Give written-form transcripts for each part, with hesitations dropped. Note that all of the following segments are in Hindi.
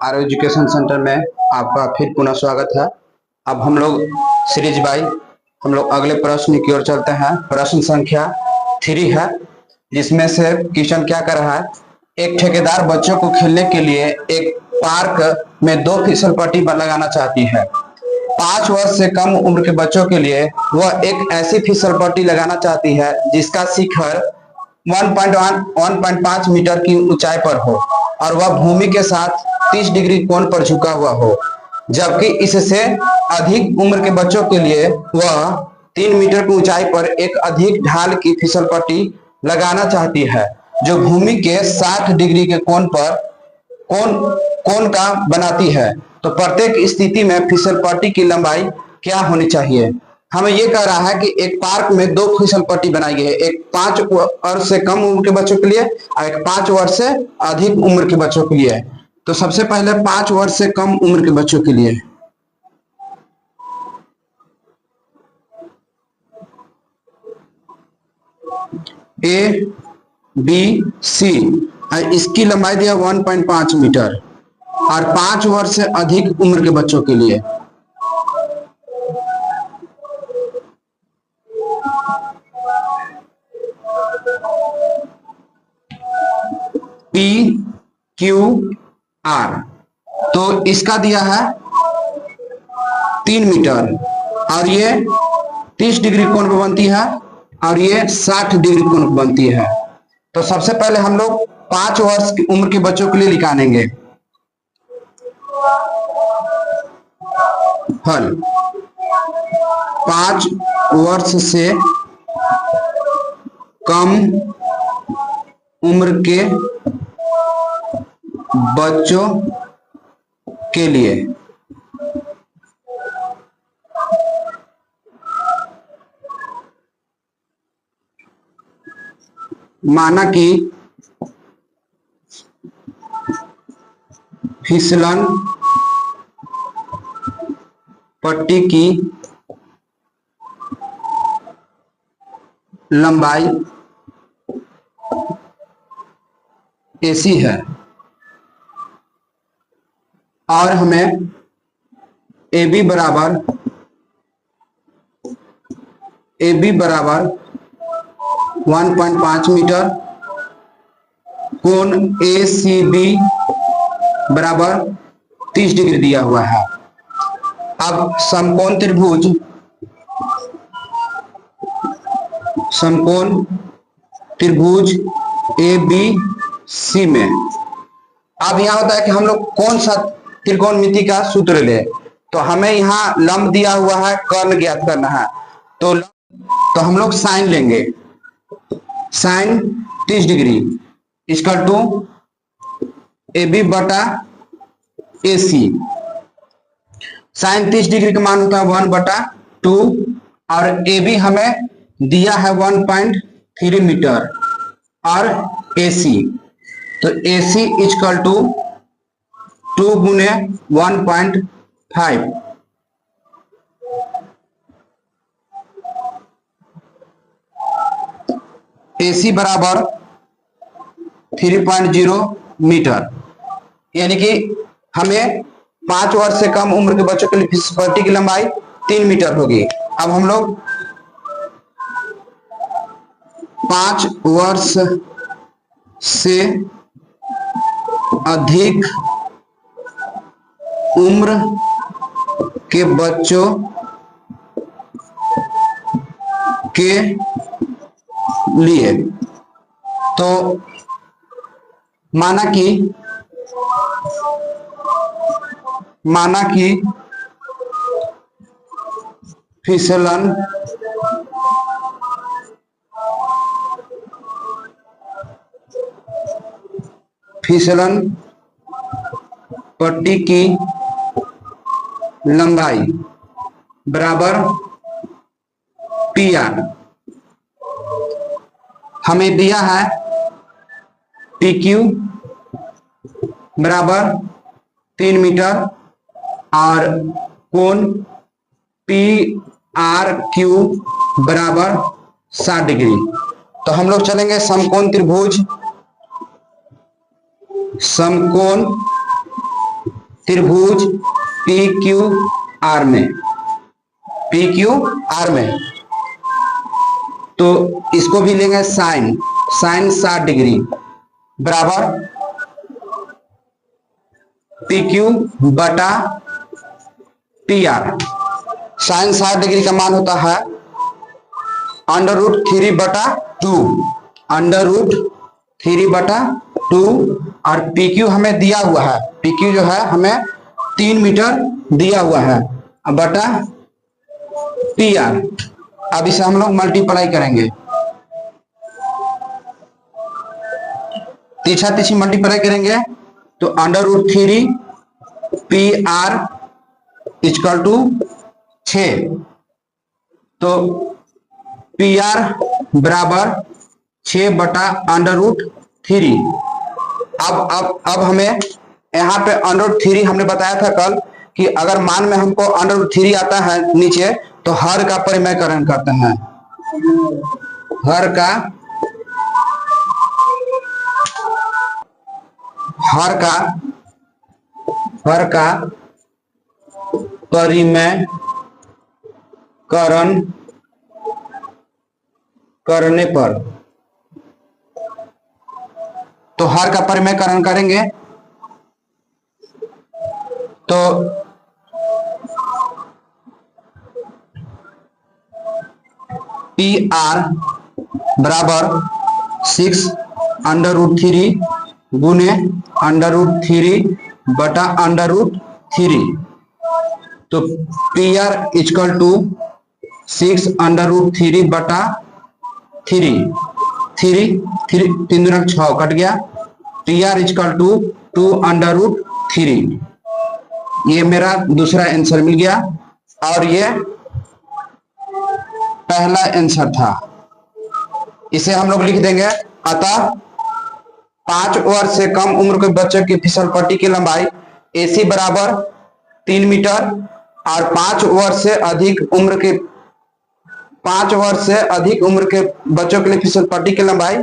आर एजुकेशन सेंटर में आपका फिर पुनः स्वागत है। अब हम लोग सीरीज बाई हम लोग अगले प्रश्न की ओर चलते हैं। प्रश्न संख्या 3 है, जिसमें से क्वेश्चन क्या कर रहा है। एक ठेकेदार बच्चों को खेलने के लिए एक पार्क में 2 फिसल पट्टी लगाना चाहती है। 5 वर्ष से कम उम्र के बच्चों के लिए वह एक ऐसी फिसल पट्टी लगाना चाहती है जिसका शिखर 1.5 मीटर की ऊंचाई पर हो और वह भूमि के साथ 30 डिग्री कोण पर झुका हुआ हो, जबकि इससे अधिक उम्र के बच्चों के लिए वह 3 मीटर की ऊंचाई पर एक अधिक ढाल की फिसल पट्टी लगाना चाहती है जो भूमि के 60 डिग्री के कोण पर कोण का बनाती है। तो प्रत्येक स्थिति में फिसल पट्टी की लंबाई क्या होनी चाहिए। हमें यह कह रहा है कि एक पार्क में 2 फिसल पट्टी बनाई गई है, एक 5 वर्ष से कम उम्र के बच्चों के लिए और एक 5 वर्ष से अधिक उम्र के बच्चों के लिए। तो सबसे पहले 5 वर्ष से कम उम्र के बच्चों के लिए ए बी सी, इसकी लंबाई दिया 1.5 मीटर। और 5 वर्ष से अधिक उम्र के बच्चों के लिए पी क्यू आर, तो इसका दिया है 3 मीटर और ये 30 डिग्री कोण पर बनती है और ये 60 डिग्री कोण पर बनती है। तो सबसे पहले हम लोग 5 वर्ष की उम्र के बच्चों के लिए निकालेंगे हल। 5 वर्ष से कम उम्र के बच्चों के लिए माना कि फिसलन पट्टी की लंबाई AC है और हमें AB बराबर 1.5 मीटर, कोण ACB बराबर 30 डिग्री दिया हुआ है। अब समकोण त्रिभुज ABC में अब यहां होता है कि हम लोग कौन सा त्रिकोणमिति का सूत्र ले। तो हमें यहाँ लंब दिया हुआ है, कर्ण ज्ञात करना है। तो हम लोग साइन लेंगे, sine 30 degree equal to AB बटा AC। साइन 30 डिग्री का मान होता है 1/2 और AB हमें दिया है 1.3 मीटर और AC, तो AC इक्वल टू 2 गुने 1.5। AC बराबर 3.0 मीटर, यानी कि हमें 5 वर्ष से कम उम्र के बच्चों के लिए फिसल पट्टी की लंबाई 3 मीटर होगी। अब हम लोग 5 वर्ष से अधिक उम्र के बच्चों के लिए, तो माना कि फिसलन पट्टी की लंबाई बराबर PR। हमें दिया है PQ बराबर 3 मीटर और कोण PRQ बराबर 60 डिग्री। तो हम लोग चलेंगे समकोण त्रिभुज पी क्यू आर में, पी क्यू आर में, तो इसको भी लेंगे साइन, साइन 60 डिग्री बराबर पी क्यू बटा पी आर। साइन 60 डिग्री का मान होता है √3 बटा 2, √3 बटा 2, और पी क्यू हमें दिया हुआ है, पी क्यू जो है हमें 3 मीटर दिया हुआ है बटा पी आर। अब इसे हम लोग मल्टीप्लाई करेंगे, तीछा तीछी मल्टीप्लाई करेंगे तो √3 पी आर इक्वल टू 6, तो पी आर बराबर 6 बटा √3। अब हमें यहाँ पे √3 हमने बताया था कल कि अगर मान में हमको √3 आता है नीचे तो हर का परिमेयकरण करते हैं, हर का परिमेयकरण करने पर, तो हर का परिमेयकरण करेंगे तो पी आर बराबर 6 √3 गुने √3 बटा √3, तो पी आर इक्वल टू 6 √3 बटा 3, 3 6 कट गया, पी आर इक्वल टू 2 √3। ये मेरा दूसरा आंसर मिल गया और ये पहला आंसर था, इसे हम लोग लिख देंगे। अतः 5 वर्ष से कम उम्र के बच्चों की फिसल पट्टी की लंबाई AC बराबर 3 मीटर और 5 वर्ष से अधिक उम्र के बच्चों के लिए फिसल पट्टी की लंबाई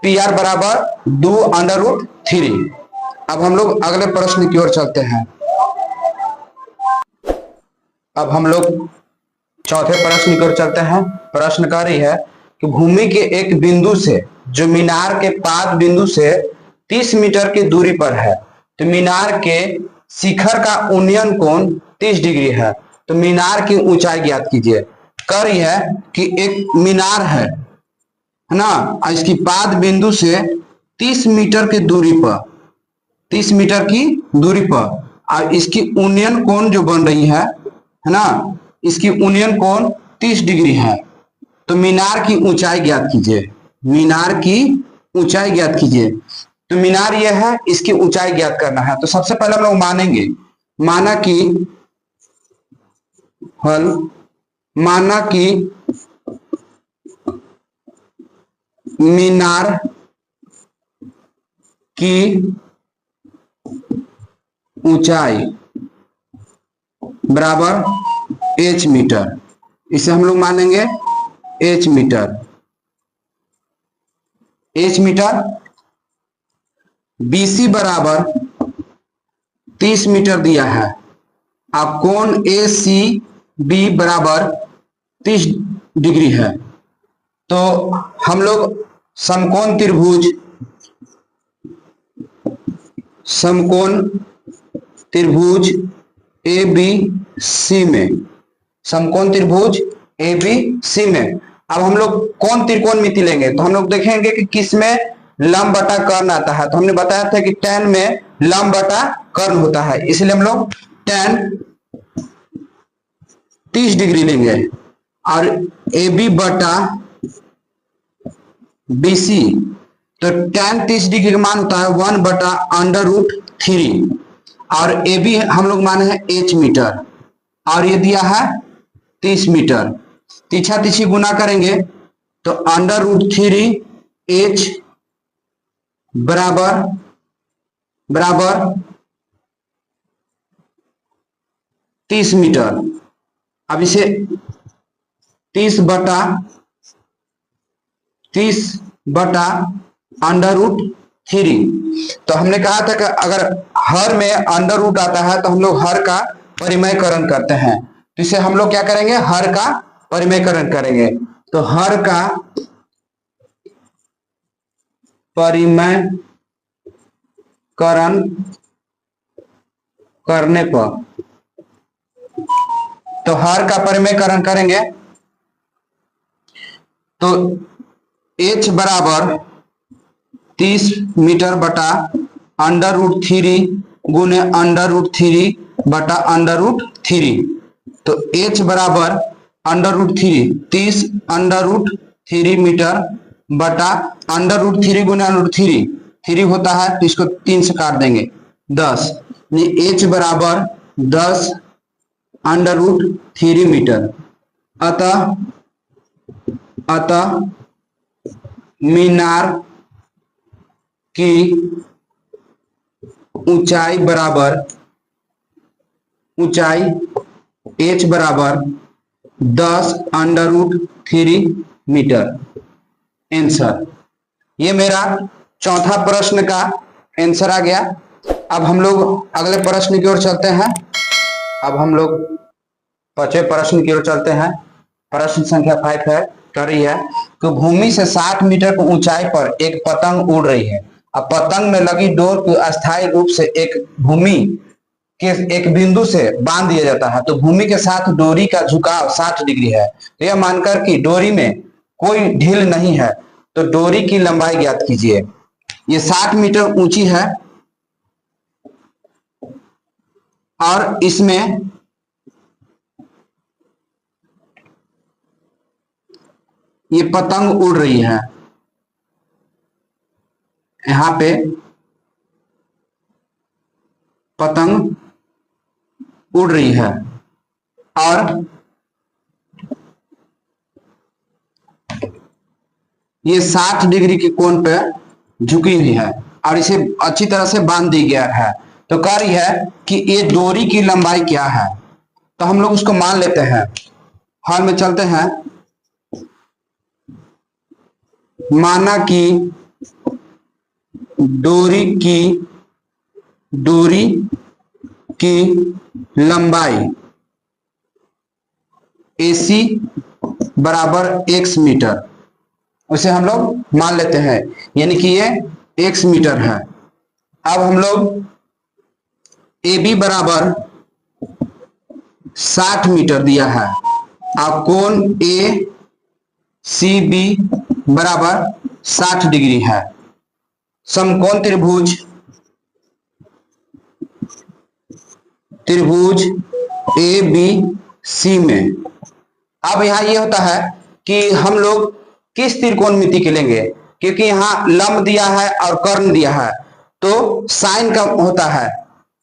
PR बराबर 2 √3। अब हम लोग अगले प्रश्न की ओर चलते हैं। अब हम लोग चौथे प्रश्न की ओर चलते हैं। प्रश्न कार्य है कि भूमि के एक बिंदु से जो मीनार के पाद बिंदु से 30 मीटर की दूरी पर है, तो मीनार के शिखर का उन्नयन कोण 30 डिग्री है, तो मीनार की ऊंचाई ज्ञात कीजिए। कार्य है कि एक मीनार है ना, इसकी पाद बिंदु से 30 मीटर की दूरी पर, 30 मीटर की दूरी पर, और इसकी उन्नयन कोण जो बन रही है ना, इसकी उन्नयन कोण 30 डिग्री है, तो मीनार की ऊंचाई ज्ञात कीजिए, मीनार की ऊंचाई ज्ञात कीजिए। तो मीनार यह है, इसकी ऊंचाई ज्ञात करना है। तो सबसे पहले हम लोग मानेंगे, माना कि मीनार की ऊंचाई बराबर h मीटर, इसे हम लोग मानेंगे h मीटर। BC बराबर 30 मीटर दिया है, अब कोण ACB बराबर 30 डिग्री है, तो हम लोग समकोण त्रिभुज ABC में, समकोण त्रिभुज ABC में अब हम लोग कौन त्रिकोणमिति लेंगे, तो हम लोग देखेंगे कि किसमें लंब बटा कर्ण आता है। तो हमने बताया था कि tan में लंब बटा कर्ण होता है, इसलिए हम लोग tan 30 डिग्री लेंगे, और AB बटा BC, तो tan 30 डिग्री का मान होता है 1 बटा √3, और AB हम लोग माने हैं h मीटर, और ये दिया है 30 मीटर। तीछा तीछी गुना करेंगे तो √3h बराबर 30 मीटर। अब इसे 30 बटा √3, तो हमने कहा था कि अगर हर में अंडर रूट आता है तो हम लोग हर का परिमयकरण करते हैं। तो इसे हम लोग क्या करेंगे, हर का परिमयकरण करेंगे। तो हर का परिमयकरण करने पर, तो हर का परिमयकरण करेंगे तो h बराबर 30 मीटर बटा अंडर रूट 3 गुने अंडर रूट 3 बटा अंडर रूट 3। तो h बराबर under root 3 30 under root 3 metre बटा अंडर रूट 3 गुने अंडर रूट 3 होता है तो इसको 3 से काट देंगे 10, h बराबर 10 अंडर रूट 3 मीटर। अतः मीनार की ऊंचाई h बराबर 10 अंडर रूट 3 मीटर। आंसर, ये मेरा चौथा प्रश्न का आंसर आ गया। अब हम लोग अगले प्रश्न की ओर चलते हैं। अब हम लोग 5वें प्रश्न की ओर चलते हैं। प्रश्न संख्या 5 है, कर रही है तो भूमि से 60 मीटर की ऊंचाई पर एक पतंग उड़ रही है। अब पतंग में लगी डोर को अस्थायी रूप से एक भूमि के एक बिंदु से बांध दिया जाता है। तो भूमि के साथ डोरी का झुकाव 60 डिग्री है। तो यह मानकर कि डोरी में कोई ढील नहीं है तो डोरी की लंबाई ज्ञात कीजिए। ये 60 मीटर ऊंची है और इसमें ये पतंग उड़ रही है। यहाँ पे पतंग उड़ रही है और ये 60 डिग्री के कोण पे झुकी हुई है और इसे अच्छी तरह से बांध दी गया है। तो कार्य है कि ये डोरी की लंबाई क्या है, तो हम लोग उसको मान लेते हैं। हल में चलते हैं। माना कि डोरी की लंबाई AC बराबर x मीटर, उसे हम लोग मान लेते हैं, यानी कि ये x मीटर है। अब हम लोग AB बराबर 60 मीटर दिया है और कोण ACB बराबर 60 डिग्री है। समकोण त्रिभुज ABC में अब यहाँ ये होता है कि हम लोग किस त्रिकोणमिति के लेंगे, क्योंकि यहाँ लंब दिया है और कर्ण दिया है तो साइन का होता है,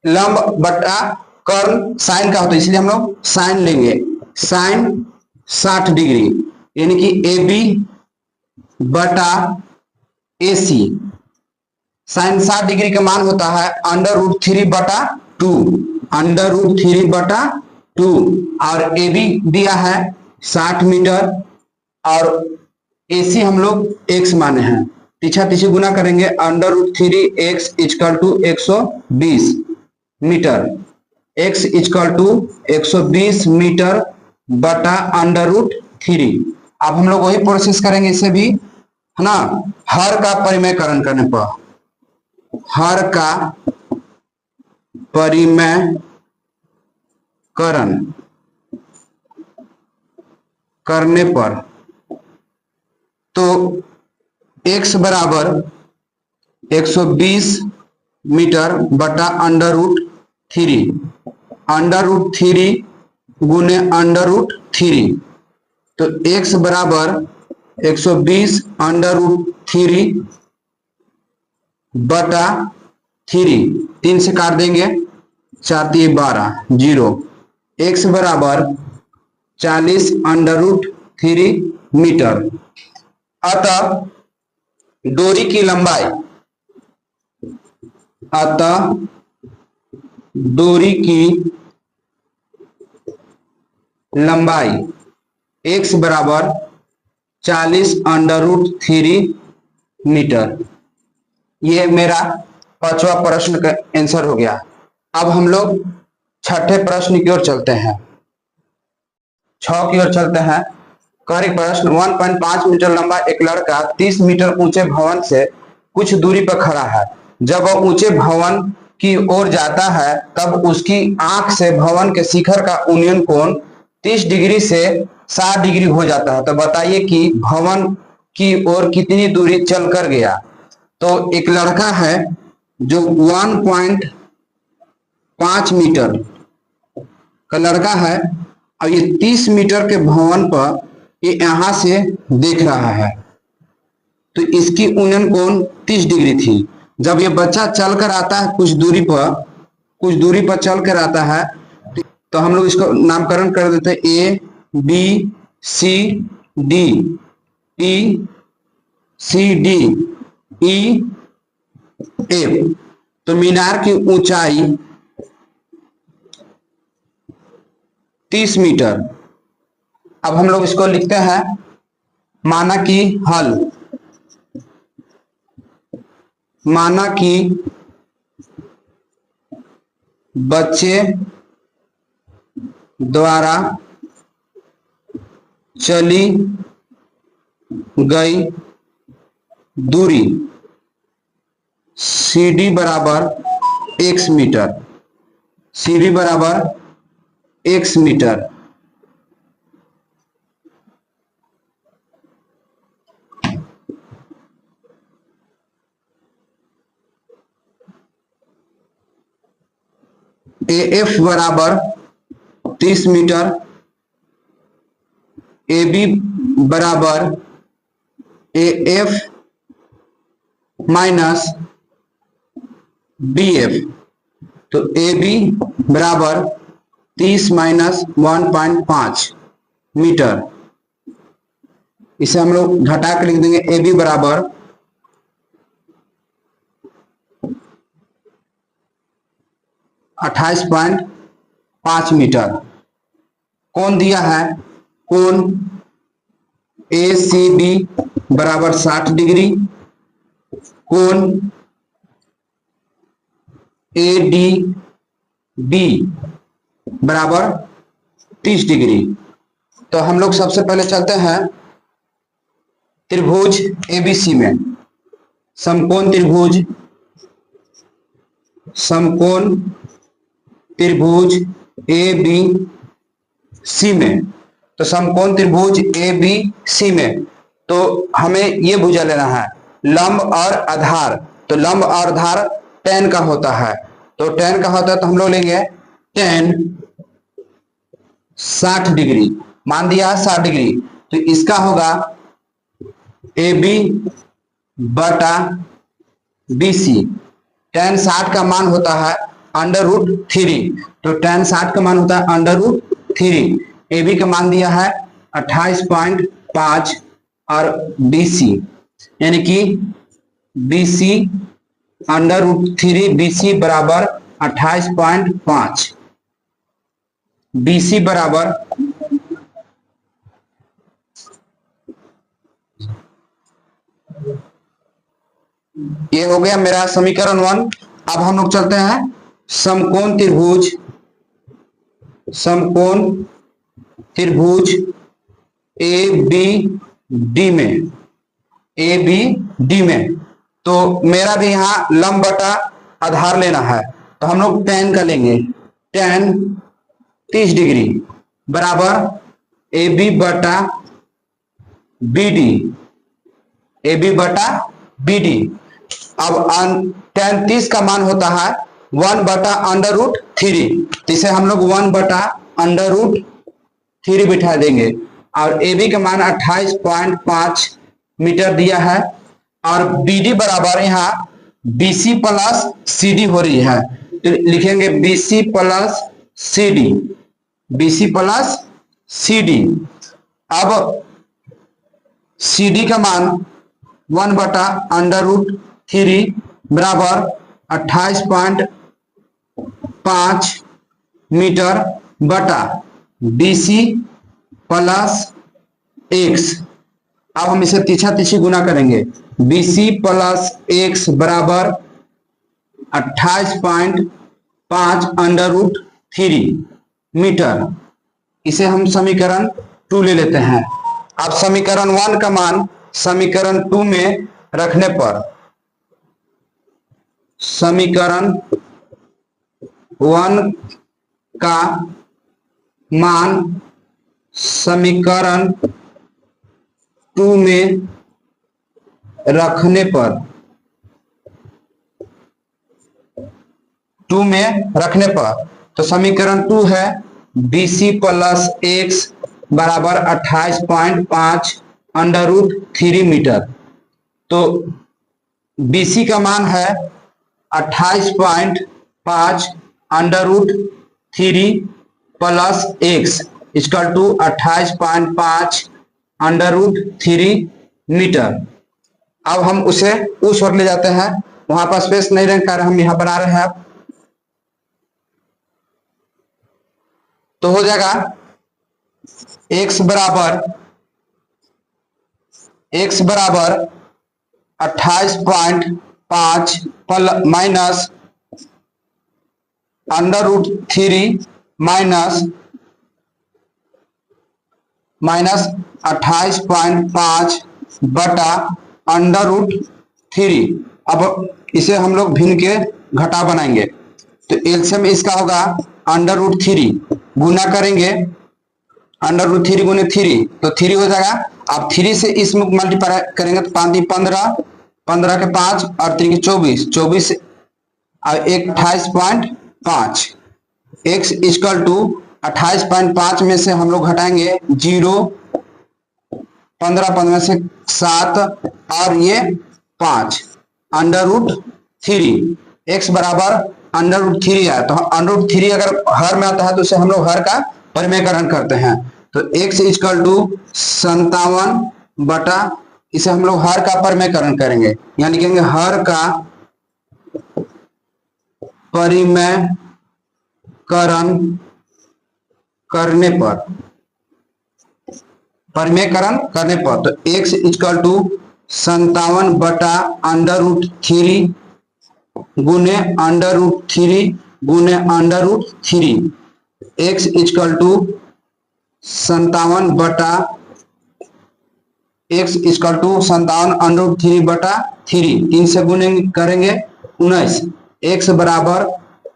लंब बटा कर्ण साइन का होता है, इसलिए हम लोग साइन लेंगे। साइन 60 डिग्री यानी कि AB बटा AC। साइन 60 डिग्री का मान होता है अंडर रूट 3 बटा 2, अंडर रूट 3 बटा 2 और AB दिया है 60 मीटर और AC हम लोग x माने हैं। पीछा पीछे गुना करेंगे, under root 3x equal to 120 metre, x equal to 120 metre बटा अंडर रूट 3। अब हम लोग वही प्रोसेस करेंगे इसे भी, है ना। हर का परिमयकरण करने पर, हर का परिमयकरण करने पर तो x बराबर 120 मीटर बटा अंडर रूट 3, अंडर रूट 3 गुने अंडर रूट 3। तो x बराबर 120 अंडर रूट 3 बटा 3, 3 से काट देंगे, 4 3 12 0। x बराबर 40 अंडर रूट 3 मीटर। अतः डोरी की लंबाई, x बराबर 40 अंडर रूट 3 मीटर। ये मेरा पांचवा प्रश्न का आंसर हो गया। अब हम लोग छठे प्रश्न की ओर चलते हैं, 6 की ओर चलते हैं। कार्य प्रश्न 1.5 मीटर लंबा एक लड़का 30 मीटर ऊंचे भवन से कुछ दूरी पर खड़ा है। जब वह ऊंचे भवन की ओर जाता है तब उसकी आंख से भवन के शिखर का उन्नयन कोण 30 डिग्री से 60 डिग्री हो जाता है। तो बताइए कि भवन की ओर कितनी दूरी चल कर गया। तो एक लड़का है जो 1.5 मीटर का लड़का है, अब ये 30 मीटर के भवन पर ये यहां से देख रहा है, तो इसकी उन्नयन कोण 30 डिग्री थी। जब ये बच्चा चलकर आता है कुछ दूरी पर चलकर आता है, तो हम लोग इसको नामकरण कर देते हैं A B C D, E C D E F. तो मीनार की ऊंचाई 30 मीटर। अब हम लोग इसको लिखते हैं माना कि हल, माना कि बच्चे द्वारा चली गई दूरी CD बराबर x मीटर, CD बराबर x मीटर। AF बराबर 30 मीटर, AB बराबर AF माइनस BF। तो AB बराबर 30 माइनस 1.5 मीटर। इसे हम लोग घटा कर लिख देंगे AB बराबर 28.5 मीटर। कोण दिया है, कोण ACB बराबर 60 डिग्री, कोण ADB बराबर 30 डिग्री। तो हम लोग सबसे पहले चलते हैं त्रिभुज ABC में। समकोण त्रिभुज ABC में। तो समकोण त्रिभुज ABC में तो हमें ये भुजा लेना है लंब और आधार। तो लंब और आधार tan का होता है, तो tan का होता है तो हम लोग लेंगे tan 60 डिग्री, मान दिया 60 डिग्री। तो इसका होगा AB बटा BC। tan 60 का मान होता है √3, तो tan 60 का मान होता है √3। AB का मान दिया है 28.5 और BC यानी कि BC √3, BC बराबर 28.5। BC बराबर ये हो गया मेरा समीकरण 1। अब हम लोग चलते हैं समकोण त्रिभुज ABD में। तो मेरा भी यहाँ लंब बटा आधार लेना है, तो हम लोग tan का लेंगे, tan 30 डिग्री बराबर AB बटा BD। अब tan 30 का मान होता है 1 बटा √3, तो इसे हम लोग 1 बटा √3 बिठा देंगे। और AB का मान 28.5 मीटर दिया है और BD बराबर यहाँ BC प्लस CD हो रही है, तो लिखेंगे BC प्लस CD। अब CD का मान 1 बटा √3 बराबर 28.5 मीटर बटा BC प्लस X। अब हम इसे तीछा तीछी गुना करेंगे, BC प्लस X बराबर 28.5 अंडर रूट 3 मीटर। इसे हम समीकरण 2 ले लेते हैं। अब समीकरण 1 का मान समीकरण 2 में रखने पर समीकरण 1 का मान समीकरण 2 में रखने पर तो समीकरण 2 है BC प्लस x बराबर 28.5 अंडर रूट 3 मीटर। तो BC का मान है 28.5 under root 3 plus x equal to 28.5 under root 3 metre. अब हम उसे उस ओर ले जाते हैं, वहां पर स्पेस नहीं रहने कारण हम यहां बना रहे हैं। तो हो जाएगा x बराबर 28.5 माइनस अंडर रूट 3 माइनस 28.5 बटा अंडर रूट 3। अब इसे हम लोग भिन्न के घटा बनाएंगे। तो एलसीएम इसका होगा अंडर रूट 3, गुना करेंगे अंडर रूट 3 गुने 3 तो 3 हो जाएगा। अब 3 से इसमें मल्टीप्लाई करेंगे तो 5 × 15, 15 के 5 और 3 के 24, 24 और 28.5 x इक्वल टू 28.5 में से हम लोग घटाएंगे 0, 15 से 7 और ये 5 अंडर रूट 3। x बराबर अंडर रूट 3 है। तो अंडर रूट 3 अगर हर में आता है तो उसे हम लोग हर का परिमेयकरण करते हैं। तो x इक्वल टू 57 बटा, इसे हम लोग हर का परिमेयकरण करेंगे, यानी कहेंगे हर का परिमेयकरण करने पर तो x इक्वल टू 57 बटा अंडर रूट 3 गुने अंडर रूट 3 गुने under root 3। x equal to 57 बटा अंडर रूट 3 बटा 3, 3 से गुने करेंगे 19, x बराबर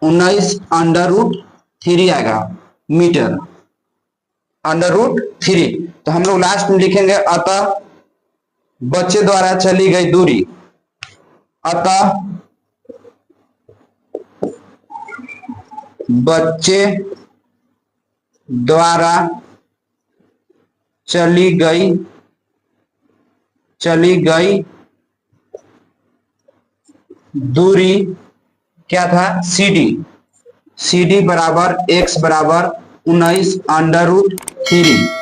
19 अंडर रूट 3 आएगा मीटर अंडर रूट 3। तो हम लोग लास्ट में लिखेंगे अतः बच्चे द्वारा चली गई दूरी, अतः बच्चे द्वारा चली गई दूरी क्या था, CD बराबर x बराबर 19 अंडर रूट 3।